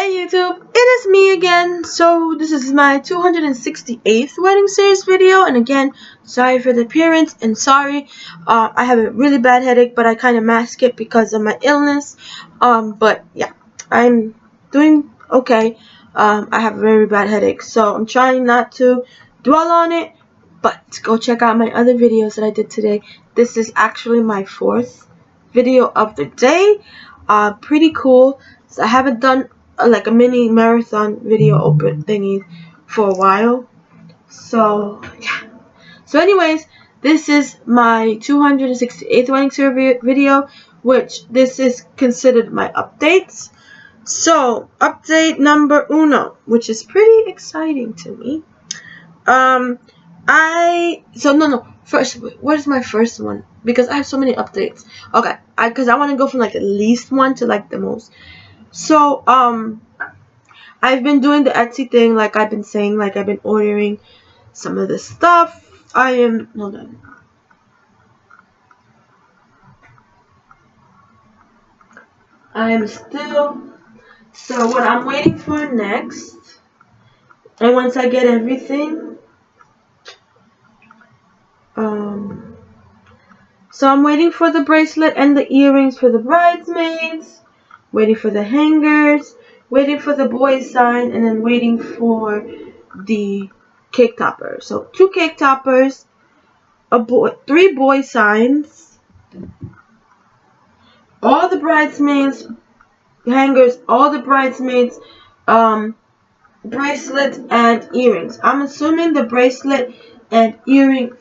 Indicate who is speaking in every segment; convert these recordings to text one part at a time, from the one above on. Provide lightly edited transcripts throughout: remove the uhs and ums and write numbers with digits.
Speaker 1: Hey YouTube, it is me again. So this is my 268th wedding series video, and again, sorry for the appearance and sorry. I have a really bad headache, but I kind of mask it because of my illness. But yeah, I'm doing okay. I have a very bad headache, so I'm trying not to dwell on it. But go check out my other videos that I did today. This is actually my 4th video of the day. Pretty cool. So I haven't done like a mini marathon video open thingy for a while. So yeah. So anyways, this is my 268th wedding series video, which this is considered my updates. So update number uno, which is pretty exciting to me. First, what is my first one? Because I have so many updates. Okay, because I want to go from like the least one to like the most. So, I've been doing the Etsy thing, like I've been saying, like I've been ordering some of the stuff. Hold on. So what I'm waiting for next, and once I get everything, so I'm waiting for the bracelet and the earrings for the bridesmaids, waiting for the hangers, waiting for the boy sign, and then waiting for the cake topper. So 2 cake toppers, 3 boy signs, all the bridesmaids hangers, all the bridesmaids bracelet and earrings. I'm assuming the bracelet and earring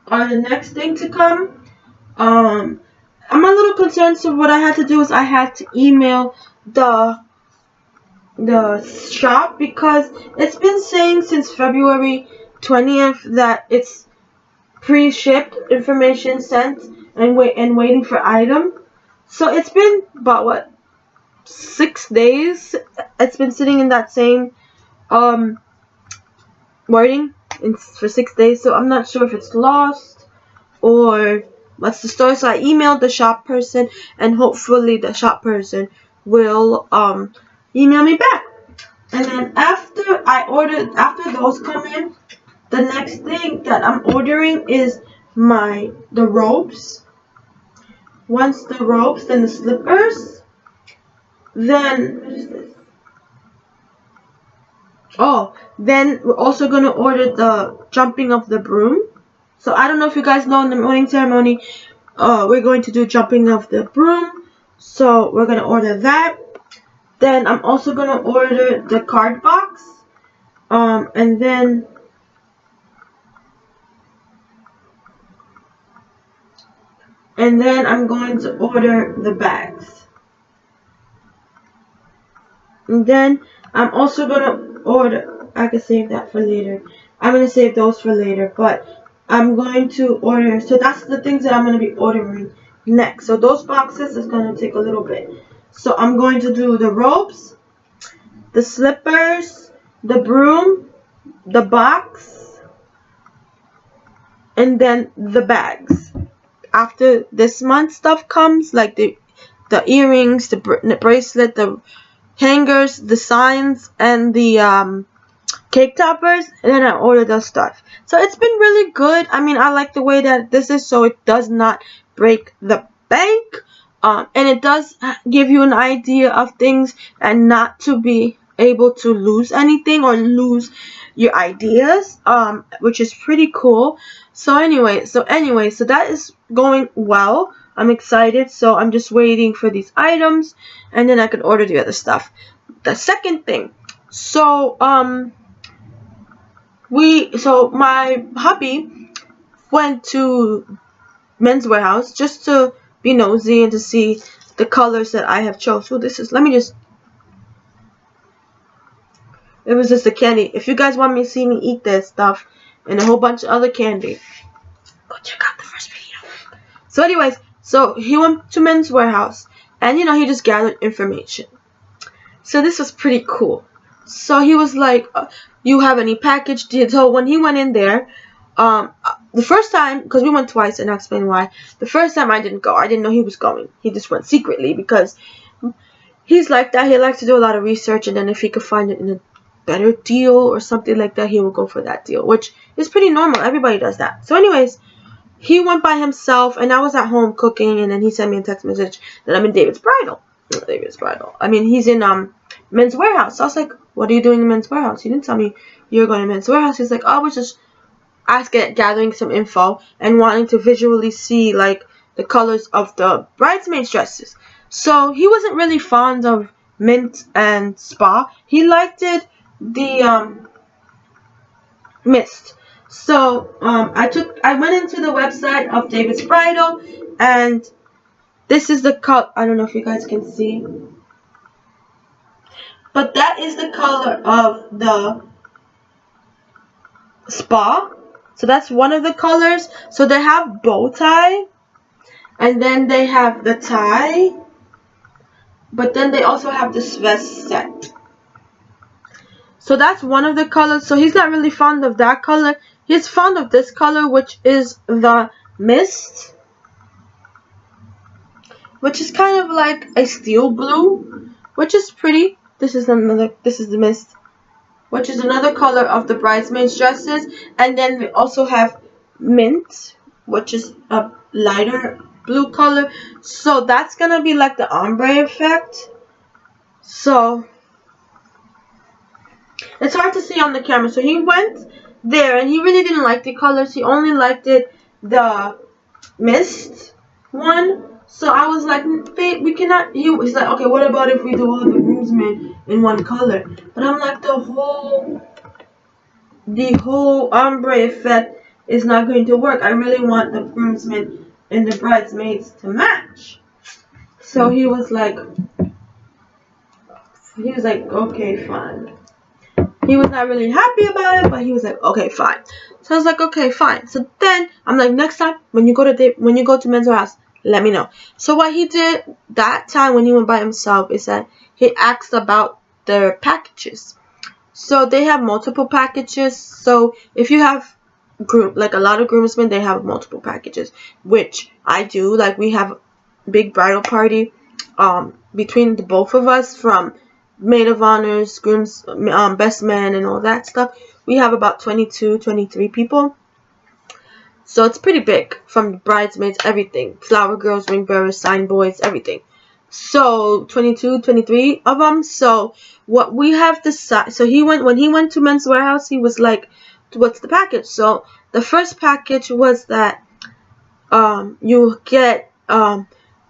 Speaker 1: are the next thing to come. I'm a little concerned, so what I had to do is I had to email the shop, because it's been saying since February 20th that it's pre-shipped, information sent, and waiting for item. So it's been about what, 6 days? It's been sitting in that same wording for 6 days. So I'm not sure if it's lost or what's the story. So I emailed the shop person, and hopefully the shop person will email me back. And then after those come in, the next thing that I'm ordering is the robes. Once the robes, then the slippers. Then what is this? Oh, then we're also gonna order the jumping of the broom. So I don't know if you guys know, in the wedding ceremony, we're going to do jumping of the broom. So we're gonna order that. Then I'm also gonna order the card box. And then I'm going to order the bags. And then I'm also gonna order, I can save that for later. I'm gonna save those for later, but I'm going to order, so that's the things that I'm gonna be ordering next. So those boxes is gonna take a little bit. So I'm going to do the robes, the slippers, the broom, the box, and then the bags. After this month stuff comes, like the earrings, the bracelet, the hangers, the signs, and the cake toppers, and then I order those stuff. So it's been really good. I mean, I like the way that this is, so it does not break the bank. And it does give you an idea of things, and not to be able to lose anything or lose your ideas, which is pretty cool. So anyway, so that is going well. I'm excited, so I'm just waiting for these items, and then I can order the other stuff. The second thing, so my hubby went to Men's Warehouse just to be nosy and to see the colors that I have chose. So this is, it was just a candy. If you guys want me to see me eat that stuff and a whole bunch of other candy, go check out the first video. So anyways, so he went to Men's Warehouse, and he just gathered information. So this was pretty cool. So he was like, you have any package deal? So when he went in there, the first time, because we went twice, and I'll explain why. The first time I didn't go. I didn't know he was going. He just went secretly, because he's like that. He likes to do a lot of research, and then if he could find it in a better deal or something like that, he will go for that deal, which is pretty normal. Everybody does that. So anyways, he went by himself, and I was at home cooking, and then he sent me a text message that I'm in David's Bridal. I mean, he's in Men's Warehouse. So I was like, what are you doing in Men's Warehouse? He didn't tell me you're going to Men's Warehouse. He's like, oh, I was just gathering some info and wanting to visually see like the colors of the bridesmaids' dresses. So he wasn't really fond of mint and spa. He liked it the mist. So I went into the website of David's Bridal, and this is the color. I don't know if you guys can see, but that is the color of the spa. So that's one of the colors. So they have bow tie, and then they have the tie, but then they also have this vest set. So that's one of the colors. So he's not really fond of that color. He's fond of this color, which is the mist, which is kind of like a steel blue, which is pretty. This is the mist, which is another color of the bridesmaids' dresses. And then we also have mint, which is a lighter blue color. So that's gonna be like the ombre effect. So it's hard to see on the camera. So he went there, and he really didn't like the colors. He only liked it the mist one. So I was like, babe, we cannot. He was like, okay, what about if we do all the groomsmen in one color? But I'm like, the whole ombre effect is not going to work. I really want the groomsmen and the bridesmaids to match. So he was like, okay, fine. He was not really happy about it, but he was like, okay, fine. So I was like, okay, fine. So then I'm like, next time when you go to Men's Warehouse, let me know. So what he did that time when he went by himself is that he asked about their packages. So they have multiple packages. So if you have like a lot of groomsmen, they have multiple packages, which I do. Like we have a big bridal party between the both of us, from maid of honors, grooms, best man, and all that stuff. We have about 22, 23 people. So it's pretty big, from bridesmaids, everything. Flower girls, ring bearers, sign boys, everything. So 22, 23 of them. So what we have decided, so when he went to Men's Warehouse, he was like, what's the package? So the first package was that you get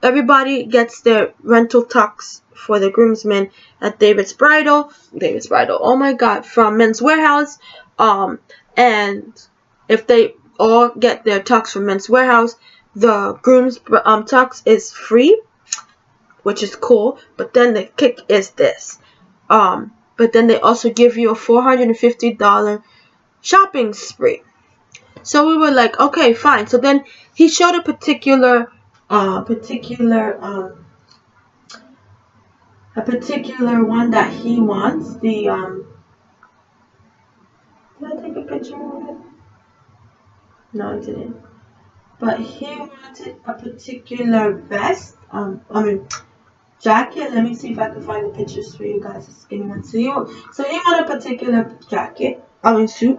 Speaker 1: everybody gets their rental tux for the groomsmen at David's Bridal, oh my god, from Men's Warehouse. And if they all get their tux from Men's Warehouse, the groom's tux is free, which is cool. But then the kick is this. But then they also give you a $450 shopping spree. So we were like, okay, fine. So then he showed a particular one that he wants. Did I take a picture of it? No, I didn't. But he wanted a particular vest. Jacket. Let me see if I can find the pictures for you guys. Just give me one. So he wanted a particular suit,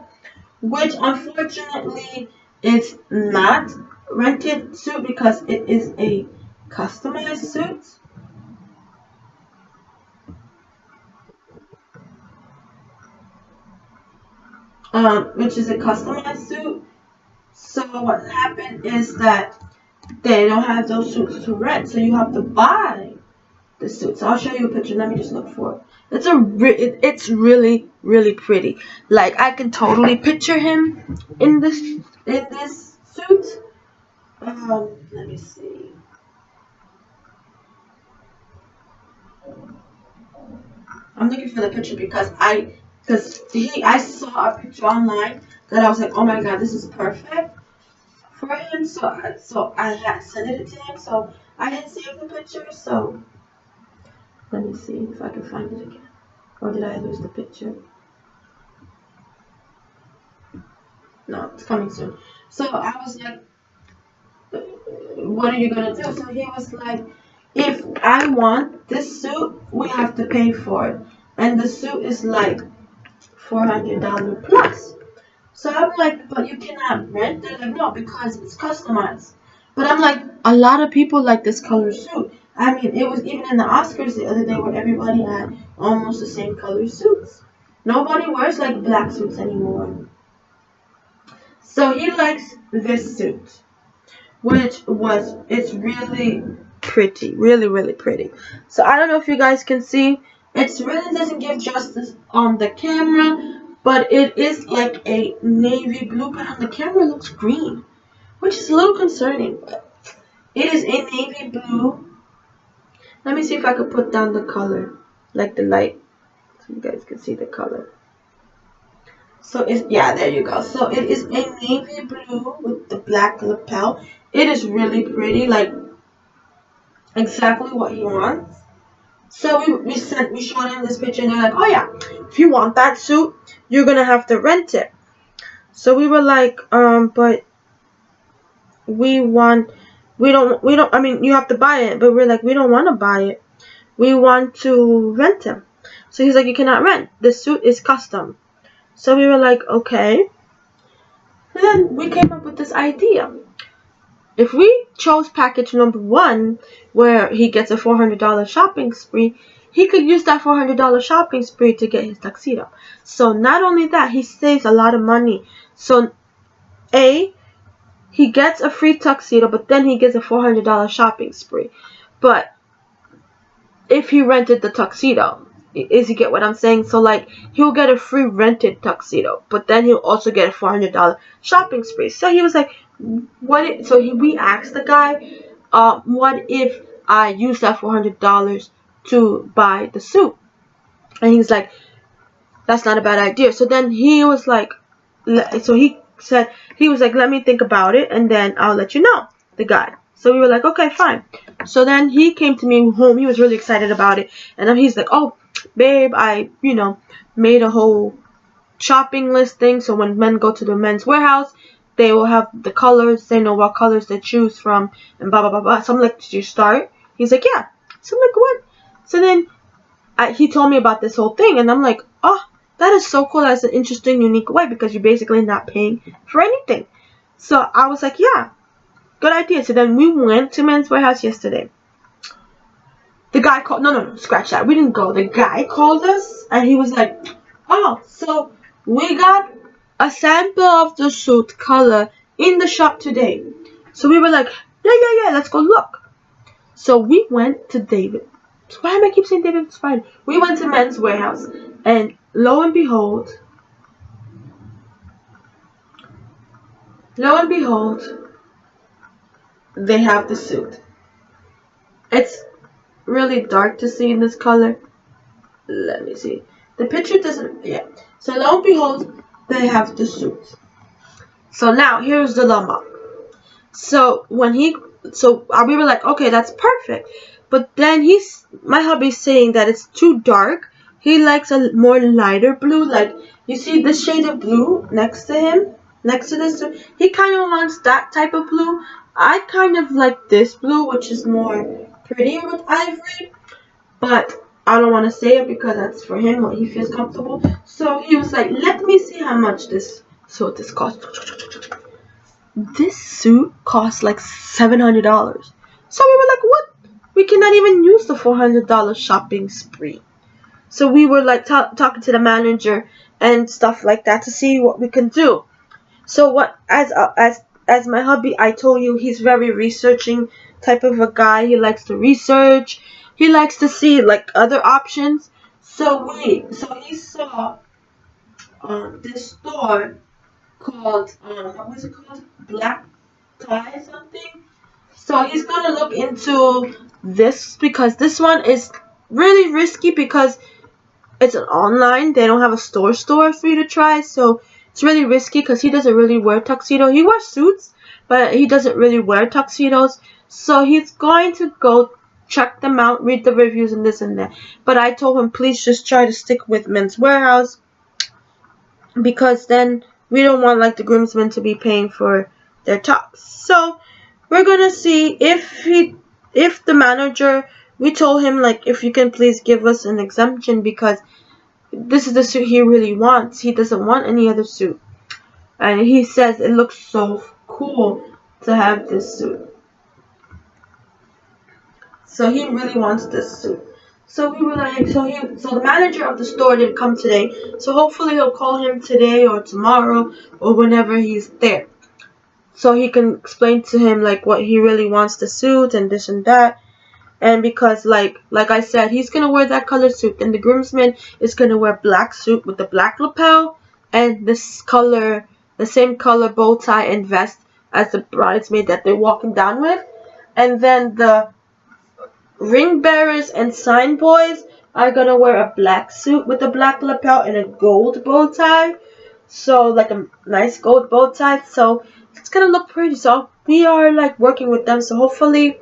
Speaker 1: which unfortunately is not rented suit because it is a customized suit. Which is a customized suit. So what happened is that they don't have those suits to rent, so you have to buy the suit. So I'll show you a picture. Let me just look for it. It's really, really pretty. Like I can totally picture him in this suit. Let me see. I'm looking for the picture because I saw a picture online that I was like, oh my god, this is perfect for him. So I had sent it to him. So I didn't save the picture. So let me see if I can find it again. Or did I lose the picture? No, it's coming soon. So I was like, what are you gonna do? So he was like, if I want this suit, we have to pay for it. And the suit is like $400 plus. So I'm like, but you cannot rent. They're like, no, because it's customized. But I'm like, a lot of people like this color suit. I mean, it was even in the Oscars the other day where everybody had almost the same color suits. Nobody wears like black suits anymore. So he likes this suit, it's really pretty, really pretty. So I don't know if you guys can see, it really doesn't give justice on the camera, but it is like a navy blue, but on the camera it looks green, which is a little concerning. It is a navy blue. Let me see if I could put down the color, like the light, so you guys can see the color. So it's, yeah, there you go. So it is a navy blue with the black lapel. It is really pretty, like exactly what he wants. So we showed him this picture, and they're like, oh yeah, if you want that suit, you're gonna have to rent it. So we were like, but we don't, I mean, you have to buy it, but we're like, we don't want to buy it. We want to rent him. So he's like, you cannot rent. The suit is custom. So we were like, okay. And then we came up with this idea. If we chose package number 1, where he gets a $400 shopping spree, he could use that $400 shopping spree to get his tuxedo. So not only that, he saves a lot of money. So A, he gets a free tuxedo, but then he gets a $400 shopping spree. But if he rented the tuxedo, is you get what I'm saying? So like, he'll get a free rented tuxedo, but then he'll also get a $400 shopping spree. So he was like, we asked the guy, what if I use that $400 to buy the suit? And he's like, that's not a bad idea. So then he was like, he was like, let me think about it, and then I'll let you know, the guy. So we were like, okay, fine. So then he came to me home. He was really excited about it. And then he's like, oh, babe, I, made a whole shopping list thing. So when men go to the men's warehouse, they will have the colors. They know what colors they choose from and blah, blah, blah, blah. So I'm like, did you start? He's like, yeah. So I'm like, what? So then he told me about this whole thing. And I'm like, oh, that is so cool. That's an interesting, unique way, because you're basically not paying for anything. So I was like, yeah. Good idea. So then we went to Men's Warehouse yesterday. The guy called. No, scratch that. We didn't go. The guy called us, and he was like, oh, so we got a sample of the suit color in the shop today. So we were like, yeah, let's go look. So we went to David. Why am I keep saying David's Friday? We went to Men's Warehouse, and lo and behold, they have the suit. It's really dark to see in this color. Let me see. The picture doesn't, yeah. So lo and behold, they have the suit. So now here's the dilemma. So we were like, okay, that's perfect. But then my hubby's saying that it's too dark. He likes a more lighter blue. Like, you see this shade of blue next to him? Next to this, he kind of wants that type of blue. I kind of like this blue, which is more prettier with ivory, but I don't want to say it because that's for him, what he feels comfortable. So he was like, let me see how much this suit costs. This suit costs like $700. So we were like, what? We cannot even use the $400 shopping spree. So we were like talking to the manager and stuff like that to see what we can do. So as my hubby, I told you, he's very researching type of a guy. He likes to research. He likes to see like other options. So he saw this store called what was it called? LIST.I something. So he's gonna look into this, because this one is really risky because it's an online. They don't have a store for you to try. So it's really risky because he doesn't really wear tuxedo. He wears suits, but he doesn't really wear tuxedos. So he's going to go check them out, read the reviews and this and that. But I told him, please just try to stick with Men's Warehouse, because then we don't want like the groomsmen to be paying for their tux. So we're gonna see if he if the manager, we told him like, if you can please give us an exemption because this is the suit he really wants. He doesn't want any other suit. And he says it looks so cool to have this suit. So he really wants this suit. So we were like, so the manager of the store didn't come today. So hopefully he'll call him today or tomorrow or whenever he's there. So he can explain to him like what he really wants the suit and this and that. And because like I said, he's gonna wear that color suit, and the groomsman is gonna wear black suit with the black lapel and this color, the same color bow tie and vest as the bridesmaid that they're walking down with. And then the ring bearers and sign boys are gonna wear a black suit with a black lapel and a gold bow tie. So like a nice gold bow tie. So it's gonna look pretty. So we are like working with them. So hopefully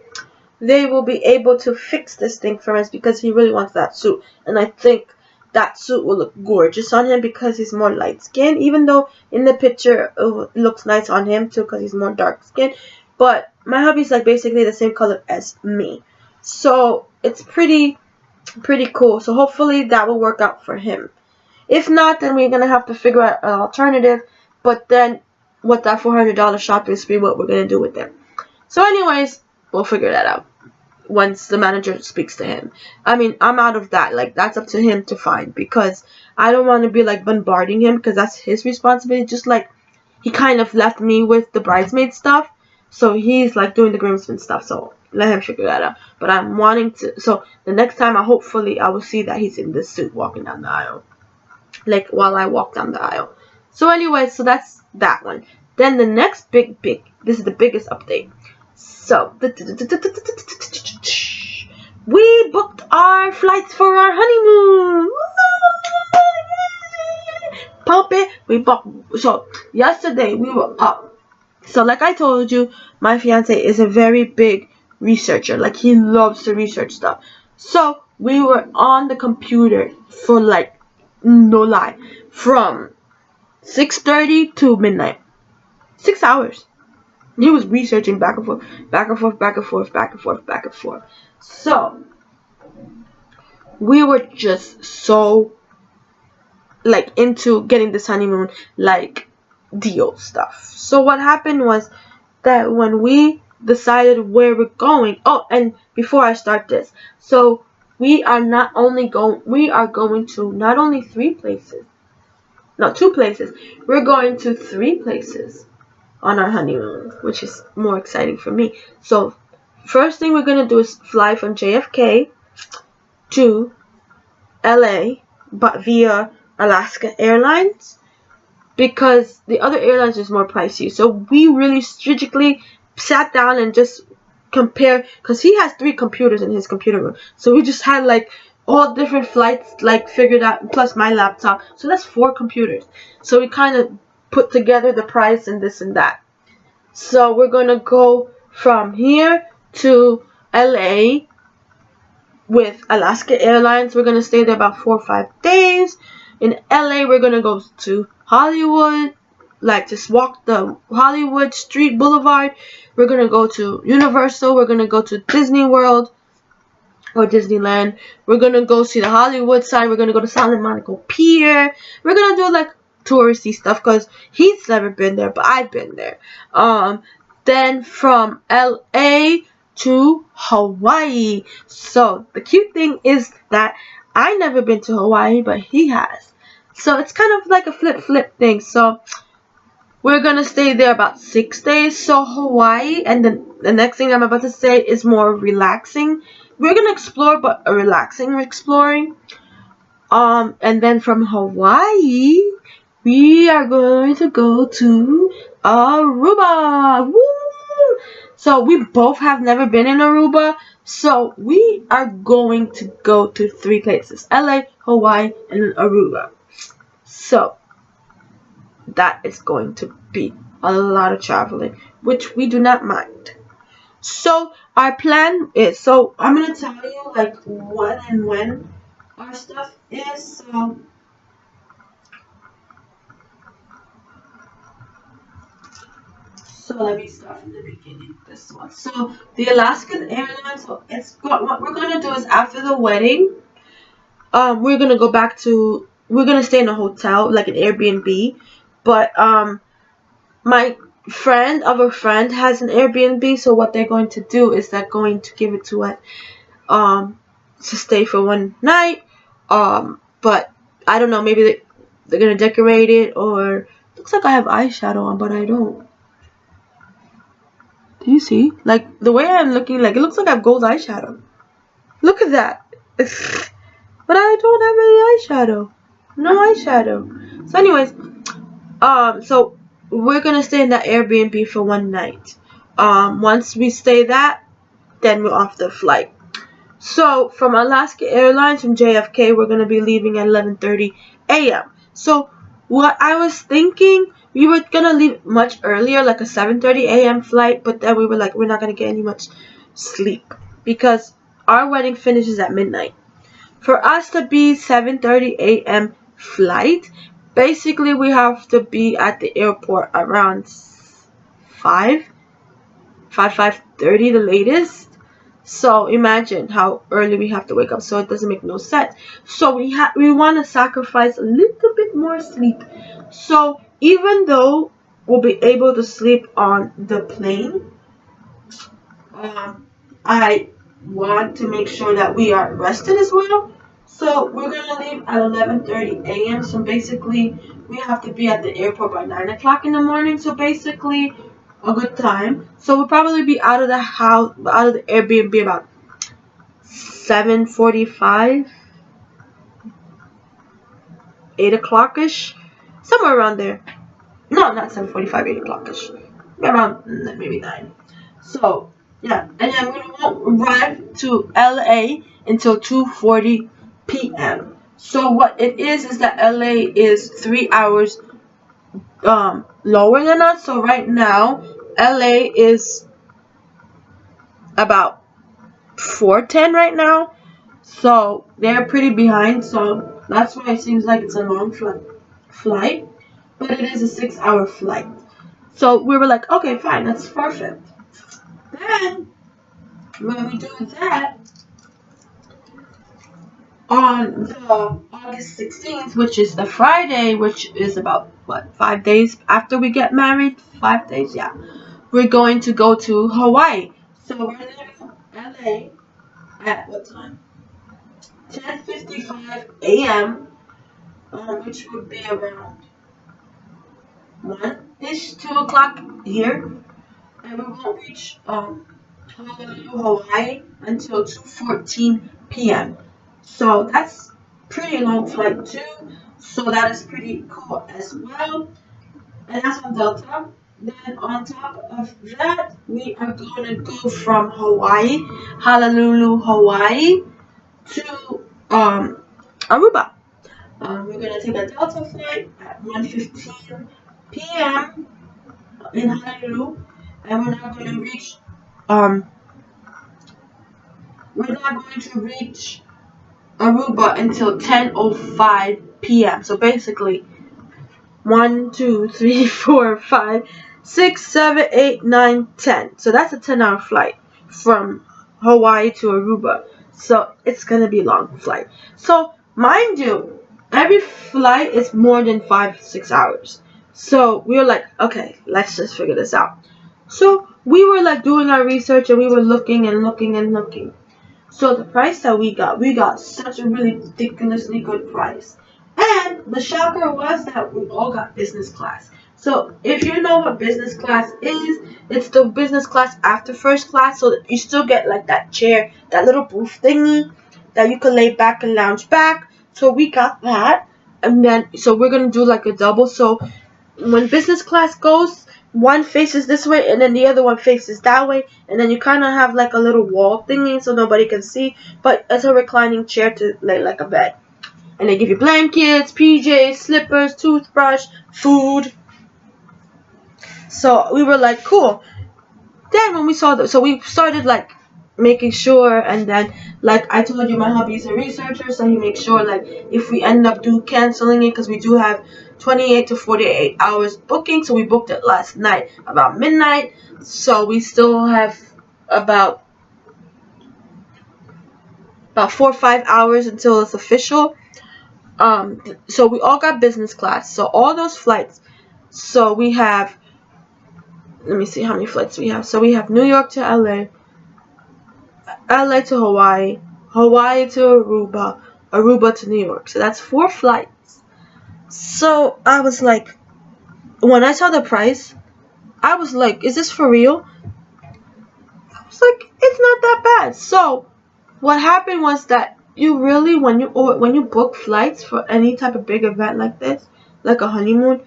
Speaker 1: they will be able to fix this thing for us because he really wants that suit. And I think that suit will look gorgeous on him because he's more light skinned. Even though in the picture it looks nice on him too because he's more dark skinned. But my hubby's like basically the same color as me. So it's pretty cool. So hopefully that will work out for him. If not, then we're going to have to figure out an alternative. But then what that $400 shopping spree, what we're going to do with them. So anyways, we'll figure that out once the manager speaks to him. I mean, I'm out of that. Like, that's up to him to find because I don't want to be like bombarding him because that's his responsibility. Just like he kind of left me with the bridesmaid stuff. So he's like doing the groomsman stuff. So let him figure that out. But I'm wanting to. So the next time, hopefully I will see that he's in this suit walking down the aisle. Like while I walk down the aisle. So anyway, so that's that one. Then the next big, this is the biggest update. So we booked our flights for our honeymoon. Pump it. We booked. So yesterday we were up. So like I told you, my fiance is a very big researcher. Like he loves to research stuff. So we were on the computer for like, no lie, from 6:30 to midnight. 6 hours. He was researching back and forth, back and forth, back and forth, back and forth, back and forth. So we were just so like into getting this honeymoon like deal stuff. So what happened was that when we decided where we're going, oh, and before I start this, so we are going to not only 3 places, no, 2 places. We're going to 3 places on our honeymoon, which is more exciting for me. So first thing we're going to do is fly from JFK to LA, but via Alaska Airlines, because the other airlines is more pricey. So we really strategically sat down and just compare, because he has 3 computers in his computer room. So we just had like all different flights like figured out, plus my laptop. So that's 4 computers. So we kind of put together the price and this and that. So we're going to go from here to LA with Alaska Airlines. We're going to stay there about 4 or 5 days. In LA, we're going to go to Hollywood, like just walk the Hollywood Street Boulevard. We're going to go to Universal. We're going to go to Disney World or Disneyland. We're going to go see the Hollywood side. We're going to go to Santa Monica Pier. We're going to do like touristy stuff because he's never been there, but I've been there. Then from LA to Hawaii. So the cute thing is that I never been to Hawaii, but he has. So it's kind of like a flip thing. So we're gonna stay there about 6 days. So Hawaii, and then the next thing I'm about to say is more relaxing. We're gonna explore, but a relaxing exploring. And then from Hawaii, we are going to go to Aruba. Woo! So we both have never been in Aruba. So we are going to go to 3 places: LA, Hawaii, and Aruba. So that is going to be a lot of traveling, which we do not mind. So our plan is, so I'm going to tell you like what and when our stuff is. So let me start from the beginning. This one. So the Alaskan Airlines. So what we're gonna do is after the wedding, we're gonna go back to. We're gonna stay in a hotel, like an Airbnb. But my friend of a friend has an Airbnb. So what they're going to do is they're going to give it to us, to stay for one night. But I don't know. Maybe they're gonna decorate it, or looks like I have eyeshadow on, but I don't. Do you see? Like, the way I'm looking, like, it looks like I have gold eyeshadow. Look at that. But I don't have any eyeshadow. No eyeshadow. So anyways, so we're gonna stay in that Airbnb for one night. Once we stay that, then we're off the flight. So from Alaska Airlines, from JFK, we're gonna be leaving at 11:30 a.m. So what I was thinking, we were gonna leave much earlier, like a 7:30 a.m. flight, but then we were like, we're not gonna get any much sleep because our wedding finishes at midnight. For us to be 7:30 a.m. flight, basically we have to be at the airport around 5:30 the latest. So imagine how early we have to wake up. So it doesn't make no sense. So we want to sacrifice a little bit more sleep. So even though we'll be able to sleep on the plane, I want to make sure that we are rested as well. So we're gonna leave at 11:30 a.m. So basically we have to be at the airport by 9 o'clock in the morning. So basically a good time. So we'll probably be out of the house, out of the Airbnb about 7:45, 8 o'clock-ish, somewhere around there. No, not 7:45, 8 o'clock-ish, around maybe 9. So yeah, and then we won't arrive to LA until 2:40 p.m. So what it is that LA is 3 hours lower than us. So right now LA is about 4:10 right now, so they're pretty behind. So that's why it seems like it's a long flight, but it is a 6-hour flight. So we were like, okay, fine, that's perfect. Then when we do that, on the August 16th, which is the Friday, which is about, what, 5 days after we get married? 5 days, yeah. We're going to go to Hawaii. So we're leaving LA at what time? 10:55 a.m., which would be around 1-ish, 2 o'clock here. And we won't reach Honolulu, Hawaii until 2:14 p.m. So that's pretty long flight too. So that is pretty cool as well. And that's on Delta. Then on top of that, we are going to go from Hawaii, Honolulu, Hawaii, to Aruba. We're going to take a Delta flight at 1:15 p.m. in Honolulu, and we're not going to reach Aruba until 10:05 p.m. So basically 1, 2, 3, 4, 5, 6, 7, 8, 9, 10. So that's a 10-hour flight from Hawaii to Aruba. So it's gonna be a long flight. So mind you, every flight is more than 5-6 hours. So we were like, okay, let's just figure this out. So we were like doing our research, and we were looking and looking and looking. So the price that we got such a really ridiculously good price. And the shocker was that we all got business class. So if you know what business class is, it's the business class after first class. So that you still get like that chair, that little booth thingy that you can lay back and lounge back. So we got that. And then, so we're going to do like a double. So when business class goes, one faces this way and then the other one faces that way, and then you kind of have like a little wall thingy so nobody can see, but it's a reclining chair to lay like a bed. And they give you blankets, PJs, slippers, toothbrush, food. So we were like, cool. Then when we saw so we started like making sure, and then like I told you, my hubby is a researcher, so he makes sure like if we end up canceling it, because we do have 28 to 48 hours booking. So we booked it last night about midnight. So we still have about 4 or 5 hours until it's official. So we all got business class. So all those flights. So we have, let me see how many flights we have. So we have New York to LA, LA to Hawaii, Hawaii to Aruba, Aruba to New York. So that's 4 flights. So I was like, when I saw the price, I was like, is this for real? I was like, it's not that bad. So what happened was that you really, when you book flights for any type of big event like this, like a honeymoon,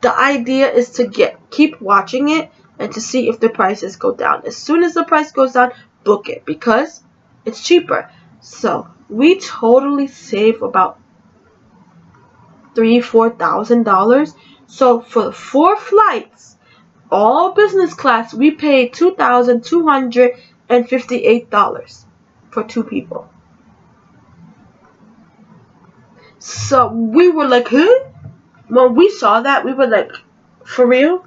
Speaker 1: the idea is to keep watching it and to see if the prices go down. As soon as the price goes down, book it because it's cheaper. So we totally save about $3,000-4,000. So for 4 flights, all business class, we paid $2,258 for 2 people. So we were like, huh? When we saw that, we were like, for real?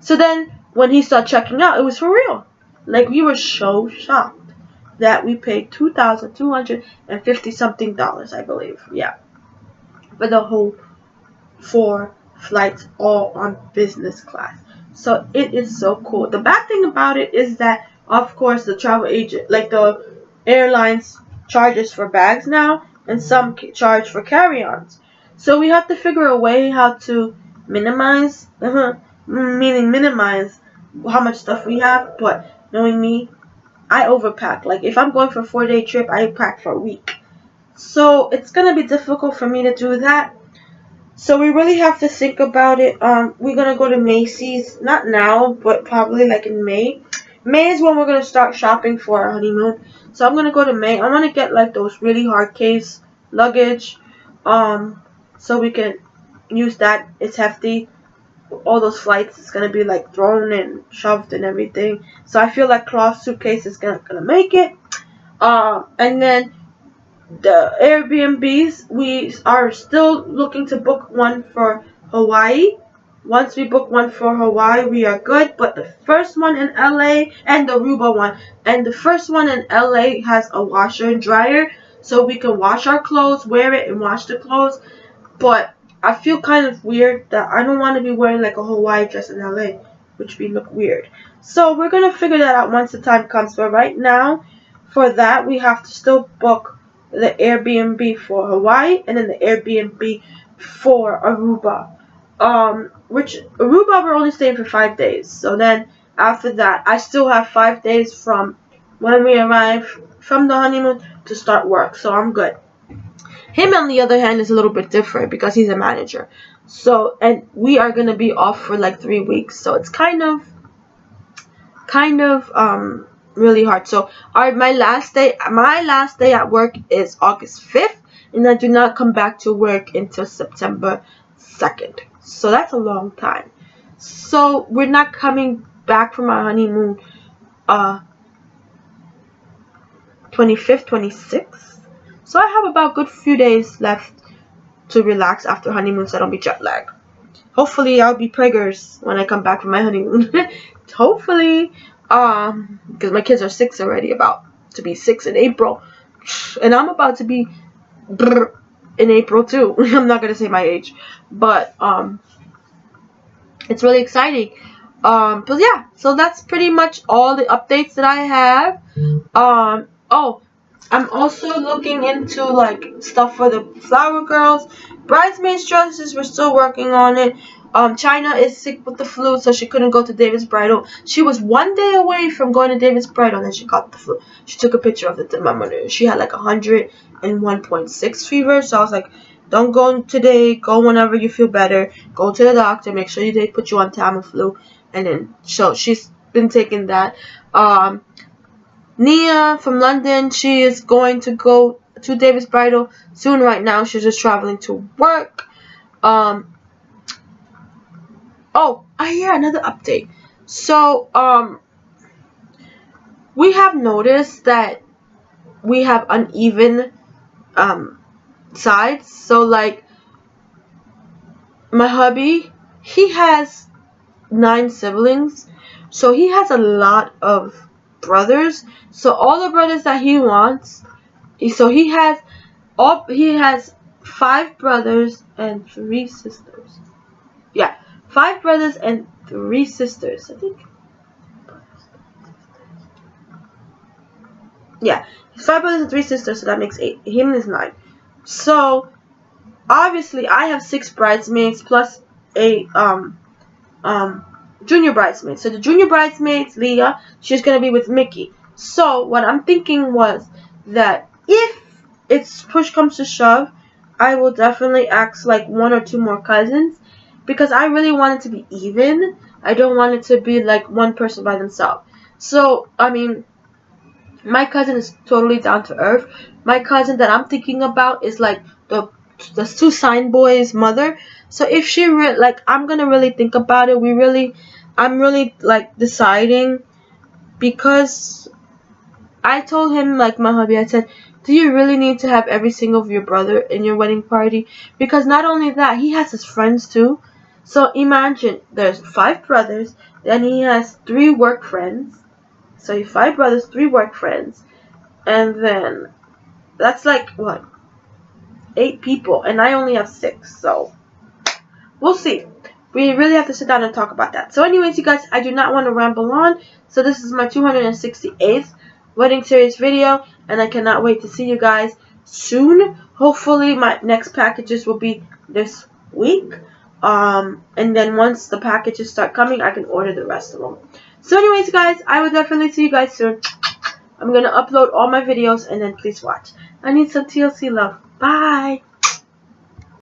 Speaker 1: So then when he started checking out, it was for real. Like, we were so shocked that we paid $2,250 something, I believe. Yeah. For the whole 4 flights, all on business class. So it is so cool. The bad thing about it is that, of course, the travel agent, like the airlines, charges for bags now, and some charge for carry-ons. So we have to figure a way how to minimize, minimize how much stuff we have. But knowing me, I overpack. Like, if I'm going for a 4-day trip, I pack for a week. So it's gonna be difficult for me to do that. So we really have to think about it. We're gonna go to Macy's, not now, but probably like in May. May is when we're gonna start shopping for our honeymoon. So I'm gonna go to May. I wanna get like those really hard case luggage, so we can use that. It's hefty. All those flights, it's gonna be like thrown and shoved and everything. So I feel like cloth suitcase is gonna make it. And then the Airbnbs, we are still looking to book one for Hawaii. Once we book one for Hawaii, we are good. But the first one in LA, and the ARUBA one, and the first one in LA has a washer and dryer, so we can wash our clothes, wear it, and wash the clothes. But I feel kind of weird that I don't want to be wearing like a Hawaii dress in LA, which would look weird. So we're gonna figure that out once the time comes. But right now, for that, we have to still book the Airbnb for Hawaii and then the Airbnb for Aruba. Which Aruba we're only staying for 5 days. So then after that, I still have 5 days from when we arrive from the honeymoon to start work. So I'm good. Him, on the other hand, is a little bit different because he's a manager. So, and we are gonna be off for like 3 weeks. So it's kind of really hard. So my last day at work is August 5th, and I do not come back to work until September 2nd. So that's a long time. So we're not coming back from our honeymoon 25th, 26th. So I have about a good few days left to relax after honeymoon, so I don't be jet lagged. Hopefully I'll be preggers when I come back from my honeymoon. Hopefully. Because my kids are 6 already, about to be 6 in April, and I'm about to be in April too. I'm not gonna say my age, but it's really exciting. But yeah, so that's pretty much all the updates that I have. Oh, I'm also looking into like stuff for the flower girls, bridesmaids dresses. We're still working on it. China is sick with the flu, so she couldn't go to David's bridal. She was 1 day away from going to David's bridal, and then she got the flu. She took a picture of the thermometer. She had like 101.6 fever, so I was like, don't go today. Go whenever you feel better. Go to the doctor. Make sure they put you on Tamiflu. And then, so she's been taking that. Nia from London, she is going to go to David's bridal soon. Right now, she's just traveling to work. Oh, yeah, another update. So, we have noticed that we have uneven sides. So, like, my hubby, he has 9 siblings, so he has a lot of brothers. So all the brothers that he wants, so he has 5 brothers and 3 sisters. Yeah, 5 brothers and 3 sisters, I think. Yeah, 5 brothers and 3 sisters, so that makes 8. Him is 9. So obviously I have 6 bridesmaids plus a junior bridesmaid. So the junior bridesmaid, Leah, she's gonna be with Mickey. So what I'm thinking was that if it's push comes to shove, I will definitely ask like 1 or 2 more cousins, because I really want it to be even. I don't want it to be like one person by themselves. So I mean, my cousin is totally down to earth. My cousin that I'm thinking about is like the 2 sign boys' mother. So if she like, I'm gonna really think about it. I'm really like deciding, because I told him, like my hubby, I said, do you really need to have every single of your brother in your wedding party? Because not only that, he has his friends too. So imagine there's 5 brothers, then he has 3 work friends. So 5 brothers, 3 work friends, and then that's like what, 8 people, and I only have 6. So we'll see. We really have to sit down and talk about that. So anyways, you guys, I do not want to ramble on. So this is my 268th wedding series video, and I cannot wait to see you guys soon. Hopefully my next packages will be this week. And then once the packages start coming, I can order the rest of them. So anyways, guys, I will definitely see you guys soon. I'm going to upload all my videos, and then please watch. I need some TLC love. Bye.